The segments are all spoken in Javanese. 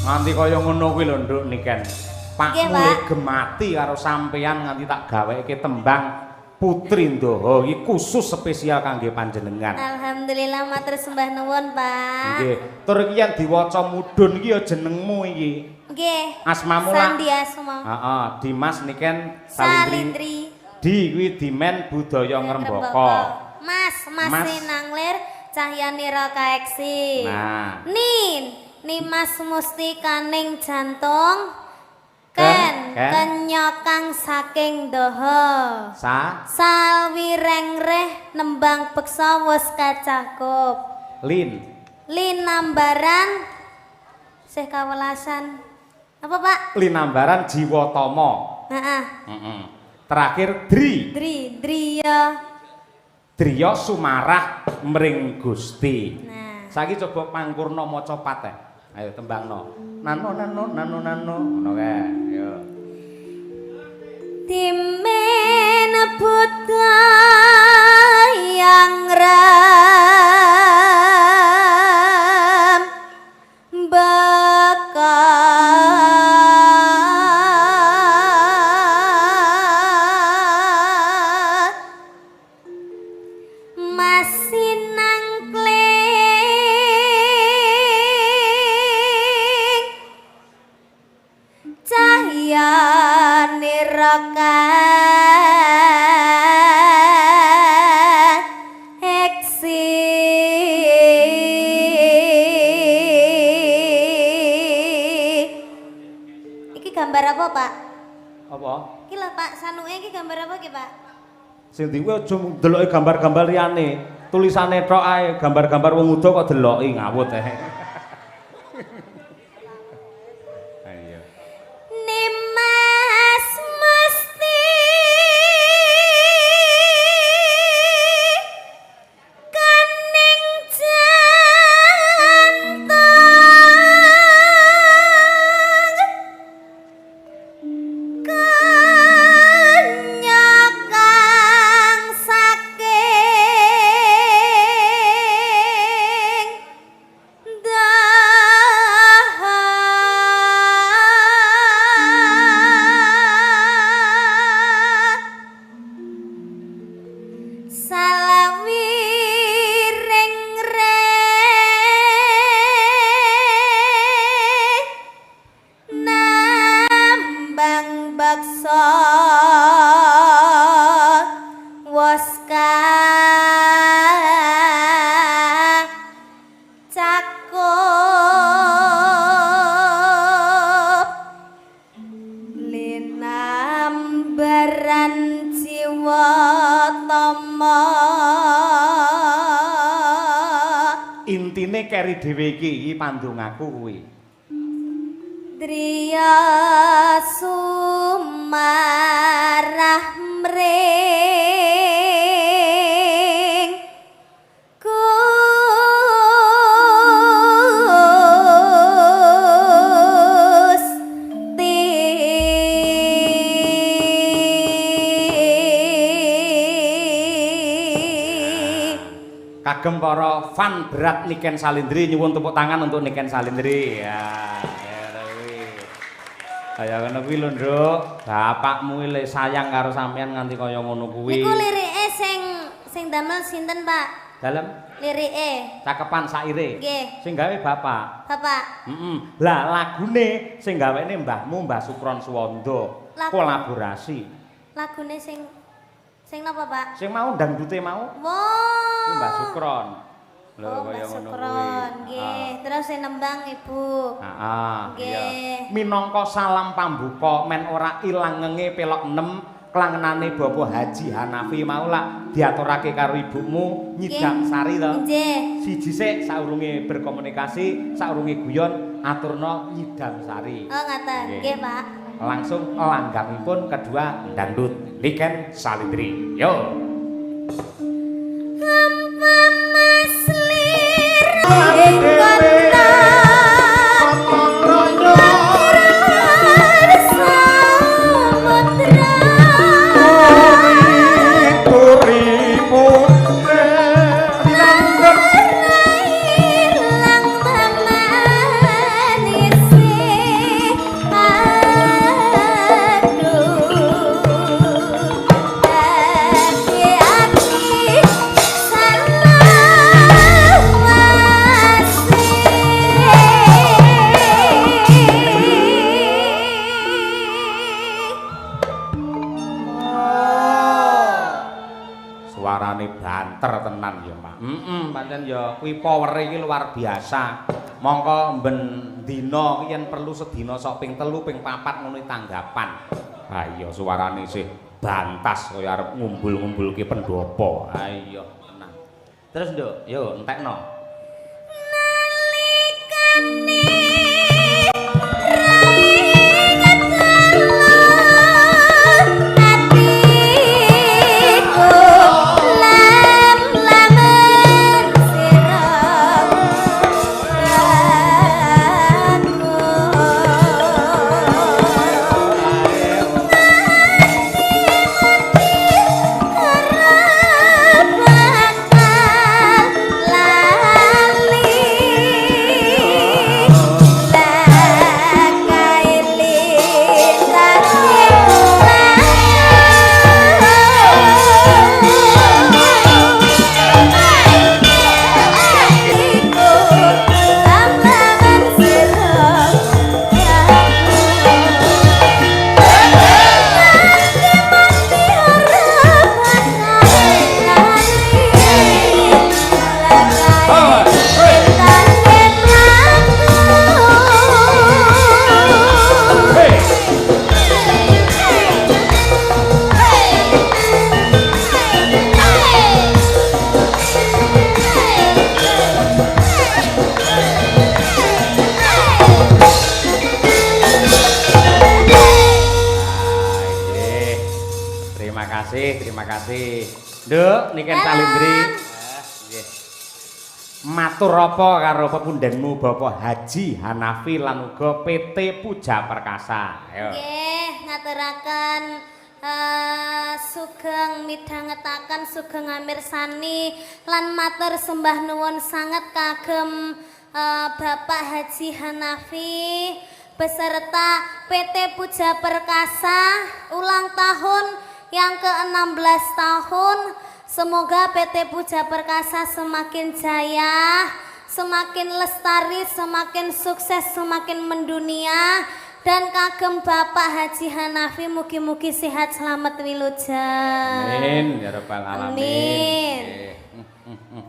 Nganti kaya ngono kuwi lho Nduk niken. Pak mulih gemati karo sampeyan nganti tak gaweke tembang Putri Ndaha iki khusus spesial kangge panjenengan. Alhamdulillah matur sembah nuwun, Pak. Nggih, tur iki yen diwaca mudhun iki ya jenengmu iki. Nggih. Asmamu lah. Sandi Asma. Heeh, Dimas niken Salindri. Di kuwi Dimen Budaya Ngrembaka. Mas Sinanglir Cahyanira Kaeksi. Nah. Nimas Musti Kaning Jantung. Kenyokang saking Ndaha. Salwirengreh nembang beksa wis kacakup. Lin Linambaran Sih kawelasan. Apa, Pak? Linambaran Jiwatama. Heeh. Terakhir Driya Sumarah mring Gusti. Nah. Saiki coba pangkurna maca pateh. Ayo tembangno. Nano ngono kae. Ayo. Timen buta yang ram bakat masih nangkling cahyane rokat eksi iki gambar apa, Pak? Apa? Iki lho, Pak, sanuke iki gambar apa iki, Pak? Sing diwe aja ndeloki gambar-gambar liyane. Tulisane tok ae, gambar-gambar wong uda kok deloki ngawut ae. Ayo. Nimas mesti kaning jantung kenyokang saking Ndaha salawirengreh nambang baksa waska cakup linambaran Jiwatama. Intine keri dhewe iki pandongaku kuwi. Driya Sumarah mring Gusti Kagem para fan berat Niken Salindri nyuwun tepuk tangan untuk Niken Salindri. Ya, kaya ngono kuwi lho, Nduk. Bapakmu iki sayang karo sampean nganti kaya ngono kuwi. Niku lirike sing damel sinten, Pak? Dalem Lirike. cakepan saire. Nggih. Sing gawe bapak. Bapak. Lah lagune sing gawene mbahmu Mbah Sukron Suwanda. Kolaborasi. Lagune sing napa, Pak? Sing mau dangdute mau. Wow. Mbah Sukron. Lho Oh, kaya Mbah ngono kuwi. Sukron, nggih. Terus sing nembang Ibu. Heeh. Nggih. Minangka salam pambuka men ora ilang ngenge pelok 6 klangenane Bapak Haji Hanafi mau lak diaturake karo ibumu Nyidam Sari to. Nggih. Siji sik saurunge berkomunikasi, saurunge guyon aturna Nyidam Sari. Oh, ngaten. Nggih, Pak. Langsung langgamipun kedua dangdut Niken Salindri. Yo. Lang iya, Pak. Pancen ya kuwi powere iki luar biasa. Mongko ben dina ki yen perlu sedina sok ping 3 ping 4 ngono tanggapan. Ha iya suarane sih bantas kaya arep ngumbul-ngumbulke pendopo. Ha iya tenang. Terus Nduk, yo entekno. Terima kasih. Nduk, niken Salindri. Nggih. Matur apa karo pepundhenmu Bapak Haji Hanafi lan uga PT Puja Perkasa. Ayo. Nggih, ngaturaken sugeng midhangetaken sugeng amirsani lan matur sembah nuwun sanget kagem Bapak Haji Hanafi beserta PT Puja Perkasa ulang tahun yang ke-16 tahun. Semoga PT Puja Perkasa semakin jaya, semakin lestari, semakin sukses, semakin mendunia. Dan kagem Bapak Haji Hanafi mugi-mugi sehat selamat wilujeng. Amin ya rabbal alamin. Amin.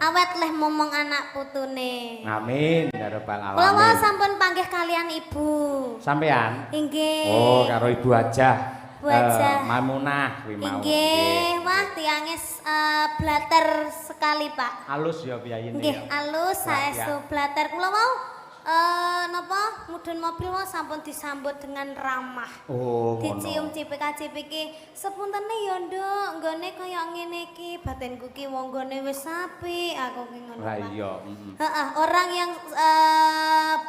Awet leh momong anak putune. Amin ya rabbal alamin. Kula wau sampun panggih kalian Ibu. Sampean? Inggih. Oh, karo Ibu aja. Mamunah kuwi mau. Nggih, wah tiange blater sekali, Pak. Alus ya piyayine. Nggih, alus saestu blater. Kula mau napa mudhun mobil mau sampun disambut dengan ramah. Oh, dicium cipika-cipik iki. Sepuntene ya, Nduk, nggone kaya ngene iki, batinku ki wong nggone wis apik, aku ki ngono. Lah iya, Heeh, orang yang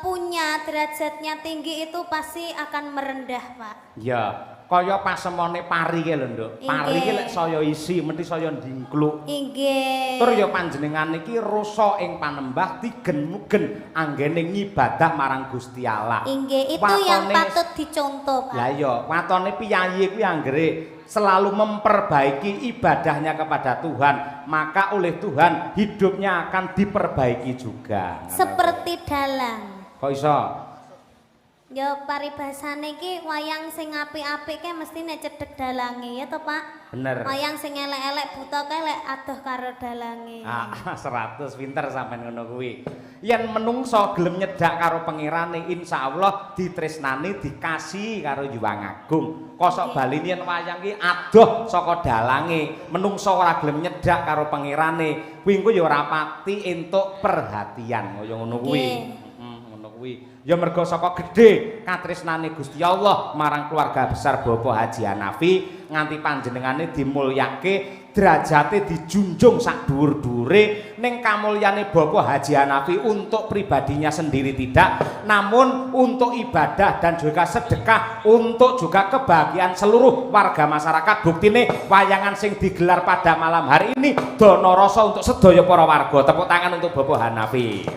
punya derajatnya tinggi itu pasti akan merendah, Pak. Iya. Kaya pasemone pari ki lho, Nduk. Pari ki lek saya isi mesti saya ndingkluk. Inggih. Tur ya panjenengan iki rusa ing panembah digen-mugen anggene ngibadah marang Gusti Allah. Inggih, itu yang patut dicontoh, Pak. Lah iya, watone piyayi kuwi anggere selalu memperbaiki ibadahnya kepada Tuhan, maka oleh Tuhan hidupnya akan diperbaiki juga. Seperti dalang. Kok iso? Ya paribasane iki wayang sing apik-apik ke mesti nek cedhek dalange ya to, Pak? Bener. Wayang sing elek-elek buta kae lek adoh karo dalange. 100 pinter sampean ngono kuwi. Yen menungso gelem nyedak karo pangerane, insyaallah ditresnani dikasih karo Hyang Agung. Kosok balini yen wayang ki adoh saka dalange, menungso ora gelem nyedak karo pangerane, kuwi engko ya ora pati entuk perhatian kaya ngono kuwi. Ngono kuwi. Ya mergo saka gedhe katresnane Gusti Allah marang keluarga besar Bapak Haji Hanafi nganti panjenengane dimulyake, derajate dijunjung sak dhuwur-dhuwure. Ning kamulyane Bapak Haji Hanafi untuk pribadinya sendiri tidak, namun untuk ibadah dan juga sedekah, untuk juga kebahagiaan seluruh warga masyarakat. Buktine wayangan sing digelar pada malam hari ini dono rasa untuk sedaya para warga. Tepuk tangan untuk Bapak Hanafi.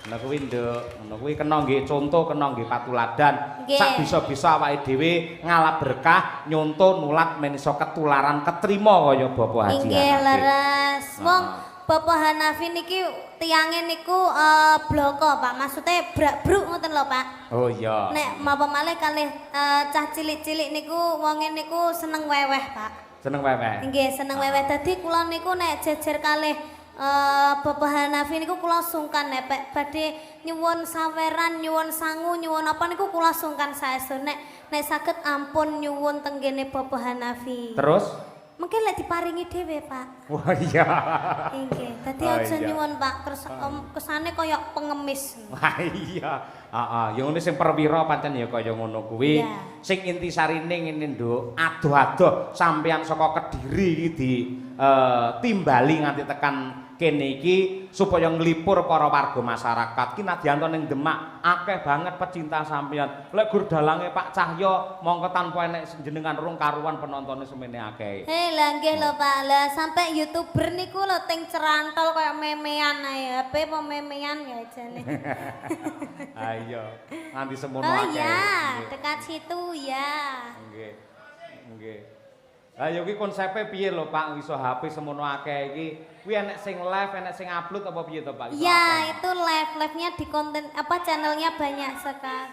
Ngono kuwi Nduk, ngono kuwi kena nggih contoh, kena nggih patuladan. Sak bisa-bisa awake dhewe ngalap berkah, nyonto nulat men iso ketularan ketrima kaya Bapak Haji Hanafi. Nggih leres. Wong Bapak Hanafi niki tiange niku bloko, Pak. Maksudnya brak-bruk ngoten lho, Pak. Oh iya. Nek mapa malih kalih cah cilik-cilik niku wonge niku seneng weweh, Pak. Seneng wewe. Nggih, seneng wewe. Dadi kula niku nek jejer kalih Bapak Hanafi niku kula sungkan nek badhe nyuwun saweran, nyuwun sangu, nyuwun apa niku kula sungkan saestu nek saged ampun nyuwun tenggene Bapak Hanafi. Terus mungkin lek diparingi dhewe, Pak. wah iya. Nggih, dadi Oh, aja iya. nyuwun, Pak. Terus kesane kaya pengemis. Wah iya. Heeh, ya ngene sing perwira pancen ya kaya ngono kuwi. Iya. Sing intisarine ngene, Nduk, adoh-adoh sampeyan saka Kediri iki timbali nganti tekan kene iki supaya nglipur para warga masyarakat. Ki nadyan to ning Demak akeh banget pecinta sampeyan. Lek gur dalange Pak Cahyo mongko tanpa enek jenengan rung karuan penontonnya semene akeh. Lah nggih lho Pak. Lah sampai YouTuber niku lho ting cerantol kaya memean ae. HP apa memean ya jane. Ayo, nganti semono Oh akeh. iya, Nggih. dekat situ ya. Nggih. Nggih. Lah ya kuwi konsepe piye lho Pak iso HP semono akeh iki? Kuwi enek sing live, enek sing upload apa piye to Pak? Iso akeh? Ya, itu live-nya di konten apa channelnya banyak sekali.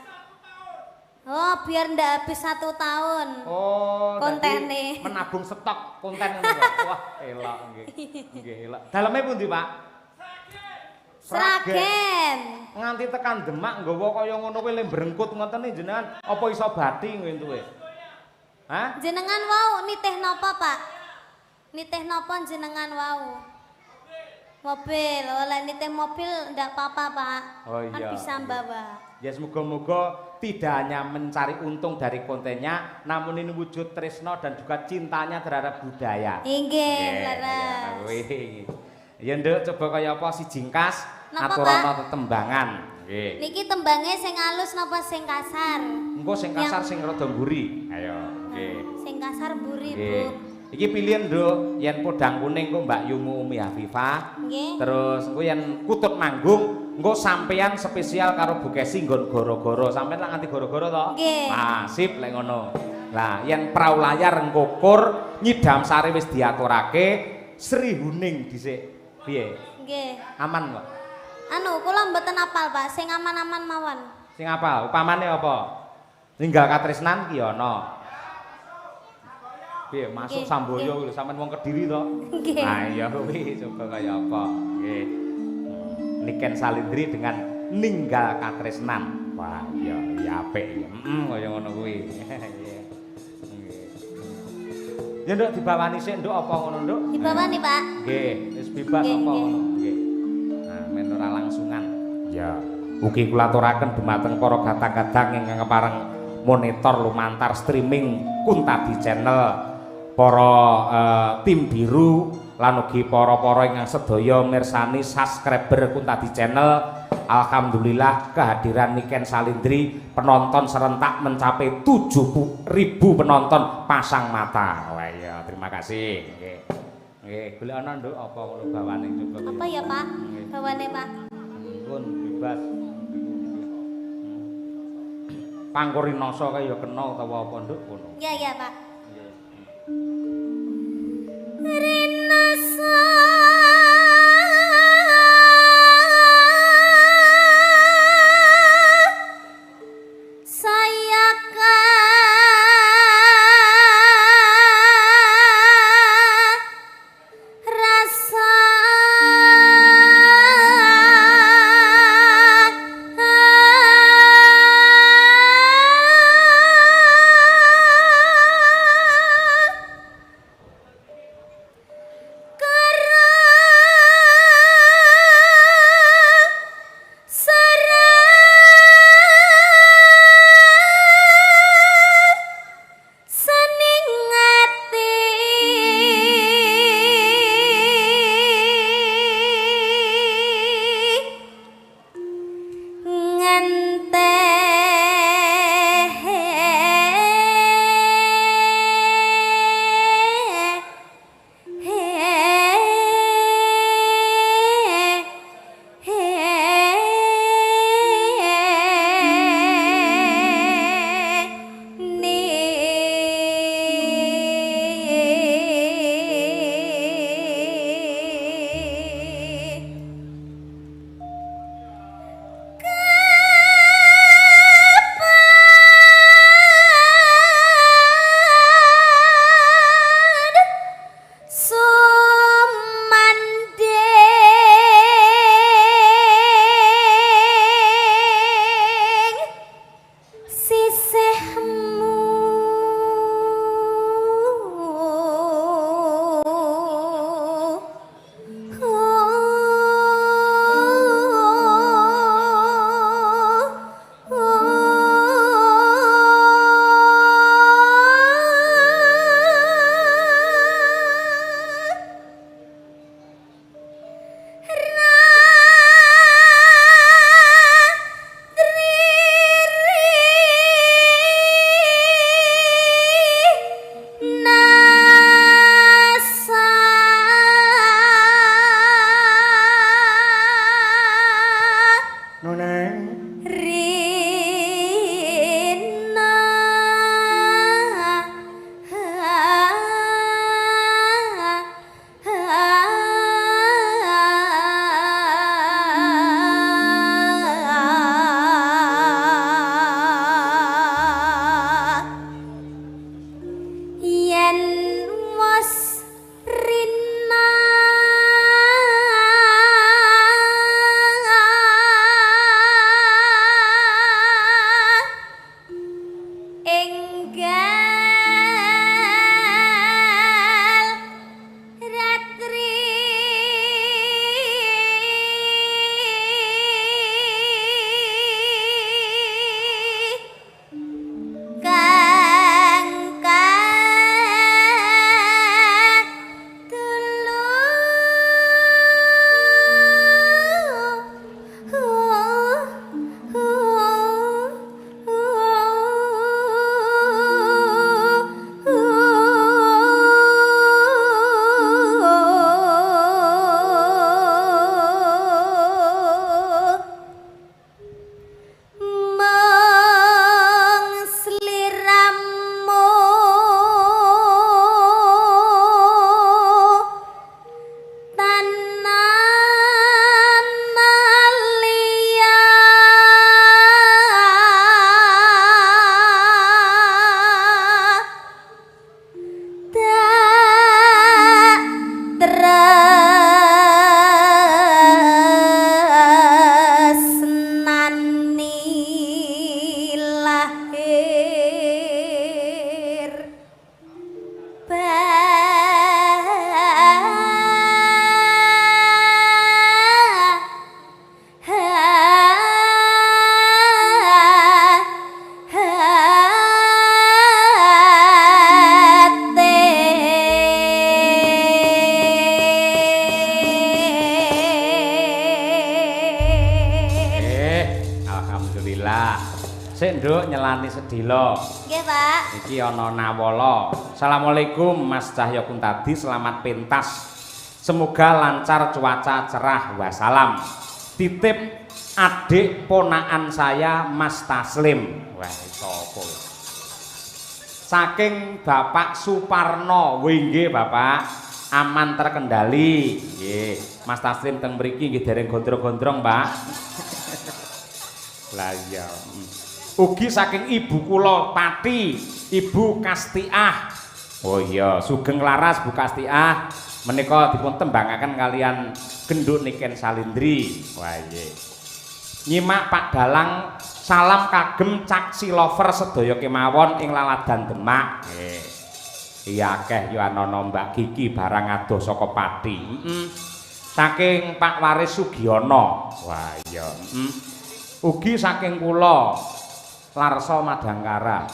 Oh, biar ndak habis 1 tahun. Oh, kontennya. dadi menabung stok konten ngono Pak. Wah, elok nggih. Nggih, elok. Daleme pundi Pak? Sragen. Nganti tekan Demak nggawa kaya ngono kuwi le brengkut ngoten iki jenengan apa iso bati ngentuke? Hah? Jenengan wau nitih napa, Pak? Nitih napa jenengan wau? Mobil, oleh nitih mobil ndak apa-apa, Pak. Oh Kan iya. bisa bawa. Ya semoga-moga tidak hanya mencari untung dari kontennya, namun ini wujud tresno dan juga cintanya terhadap budaya. Inggih, Nggih, leres. wih. Ya Nduk, coba kaya apa si jingkas Napa, aturana tetembangan. Nggih. Niki tembangnya sing halus napa sing kasar? Engko sing kasar sing rada mburi. Ayo, nggih. Sing kasar buri, Bu. Nggih. Iki pilihan Nduk, yen podang kuning engko Mbak Yumu Umi Hafifah. Nggih. Terus engko yen kutut manggung, engko sampeyan spesial karo Bu Kesi nggon goro-goro. Sampeyan lak nganti goro-goro to? Nggih. Nah, sip lek ngono. Lah, yen prau layar engko kur nyidam sari wis diaturake, Sri Huning dhisik. Piye? Nggih. Aman kok? Anu, kula mboten apal, Pak. Sing aman-aman mawon. Sing apal? Upamane apa? Ninggal katresnan ki ana. Piye masuk Nggih, Samboyo lho sampean wong Kediri to? Nggih. Nah iya kuwi coba kaya apa? Nggih. Niken Salindri dengan ninggal katresnan. Wah, iya iya apik ya. Kaya ngono kuwi. Nggih. Ya Nduk dibawani sik Nduk apa ngono Nduk? Dibawani, Pak. Nggih, wis bebas Nggih, apa nggih. ngono. Nggih. Nah, men ora langsungan. Ya. Ugi kula aturaken dumateng para gadang-gadang ingkang kepareng monitor lumantar streaming Kuntadi Channel, para tim biru lan ugi para-para ingkang sedaya mirsani subscriber Kuntadi Channel. Alhamdulillah kehadiran Niken Salindri penonton serentak mencapai 70.000 penonton pasang mata. Wah iya, terima kasih. Nggih. Nggih, golek ana Nduk apa ngono bawane coba. Apa ya, Pak? Nggih. Bawane, Pak. Pun bebas. Pangkurinoso kaya ya kena utawa apa Nduk ngono. Iya, iya, Pak. Nggih. Rinoso saya rasa Rina yen wis rina enggal ratri kang mong sliramu tanan liya tak tresnani lahir Alhamdulillah. Sik Nduk nyelani sedilo. nggih Pak. Iki ana nawala. Assalamualaikum Mas Cahya Kuntadi, selamat pentas. Semoga lancar cuaca cerah. Wassalam. Titip adik ponaan saya Mas Taslim. Wah, sapa? Saking Bapak Suparno. Wih nggih Bapak, aman terkendali. Nggih, Mas Taslim teng mriki nggih dereng gondrong-gondrong, Pak. Lah iya. Ugi saking ibu kula Pati, Ibu Kastiah. Oh iya, sugeng laras Bu Kastiah. Menika dipun tembangaken kalian genduk Niken Salindri. Wah iya. Nyimak Pak Dalang, salam kagem caksi lover sedaya kemawon ing Laladan Demak. Iya akeh yo ana Mbak Kiki barang adoh saka Pati. Saking Pak Waris Sugiono. Wah iya. Ugi saking kula Larsa Madangkara.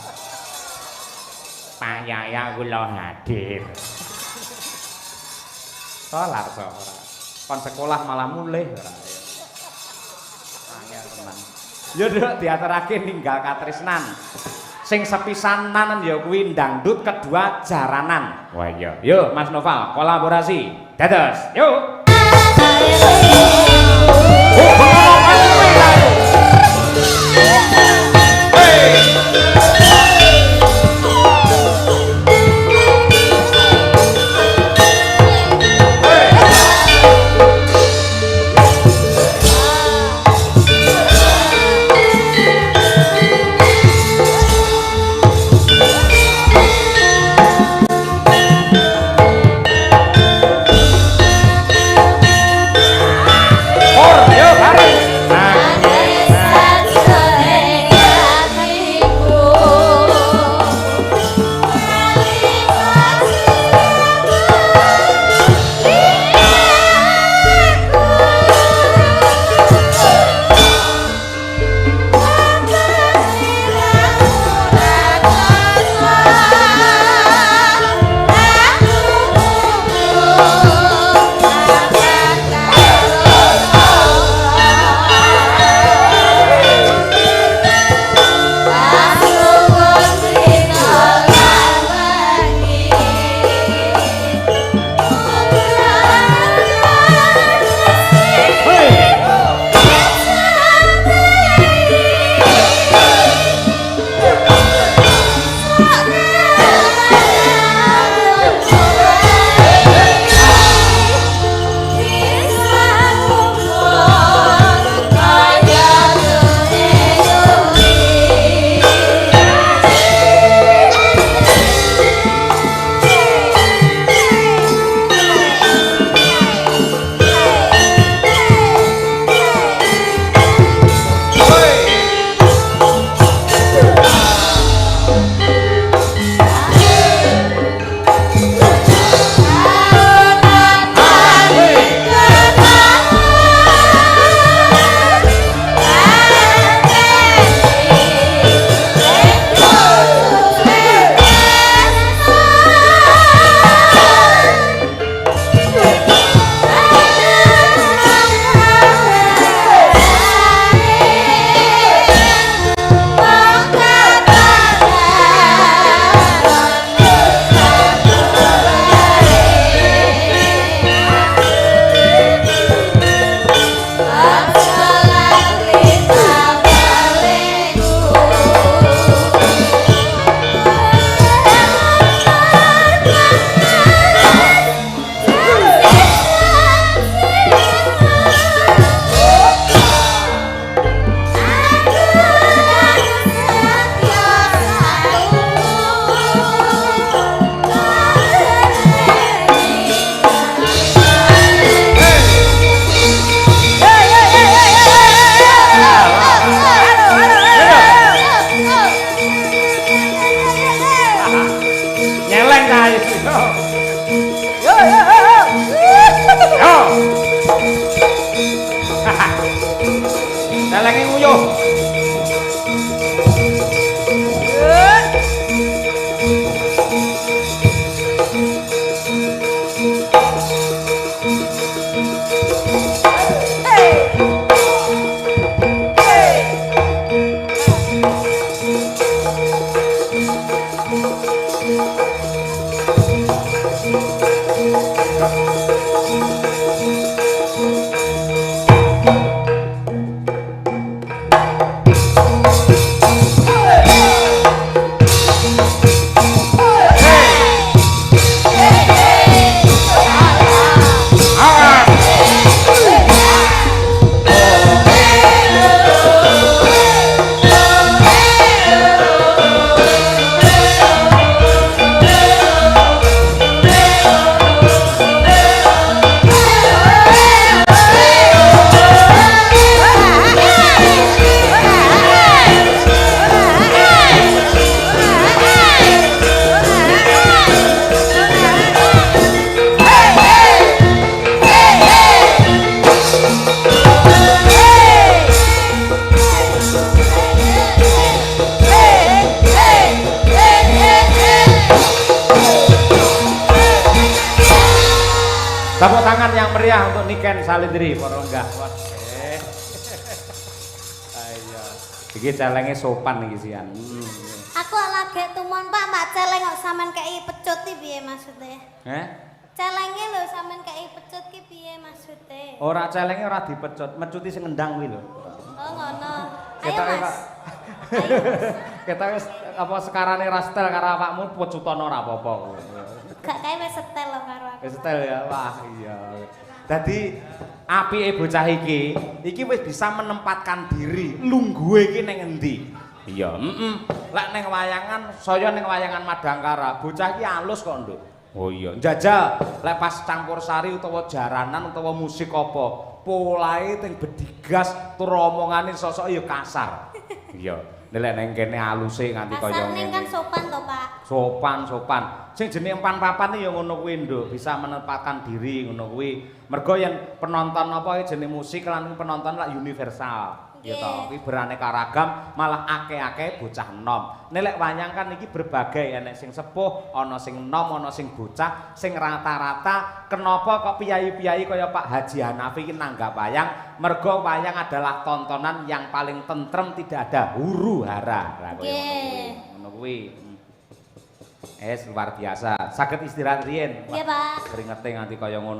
Pak Yaya kula hadir. Kok Larsa ora. Kon sekolah malah mulih ora. Angel tenan. Yo Nduk diaturake ninggal katresnan. Sing sepisanan ya kuwi dangdut, kedua jaranan. Wah iya. Yuk Mas Noval kolaborasi. Dados. Yuk. Ayo. Tepuk tangan yang meriah untuk Niken Salindri, para lenggah. Ayo. Iki celenge sopan iki sian. Aku lagi tumon Pak, Mbak celeng kok sampean kei pecut iki piye maksude? Celenge lho sampean kei pecut ki piye maksude? Ora celenge ora dipecut, mecuti sing ngendang kuwi lho. Oh ngono. Ayo Ketoke, Mas. Pak. Ketoke apa sekarane ra setel karo awakmu pecutono ora apa-apa. Gak kae wis setel lho karo aku. Wis setel ya. Wah, iya. Dadi apike bocah iki wis bisa menempatkan diri. Lungguhe iki ning endi? Iya, Lek ning wayangan, saya ning wayangan Madangkara, bocah iki alus kok, Nduk. Oh iya, njajal lek pas campur sari utawa jaranan utawa musik apa, polahe teng bedigas tur omongane sosok ya kasar. Iya, nek ning kene aluse nganti kaya Asal ning kan sopan to, Pak. Sopan. Sing jenenge empan-papan ya ngono kuwi, Nduk, bisa menempatkan diri ngono kuwi. Mergo yen penonton apa jenenge musik lan penonton lak universal. Ya toh, kuwi beraneka ragam, malah akeh-akeh bocah enom. Nek wayang kan iki berbagai, enek sing sepuh, ana sing enom, ana sing bocah, sing rata-rata. Kenapa kok piyai-piyai kaya Pak Haji Hanafi iki nanggap wayang? Mergo wayang adalah tontonan yang paling tentrem, tidak ada huru-hara. Lah kaya ngono kuwi. Luar biasa. Saged istirahat riyen. Iya, Pak. Keringete nganti kaya ngono.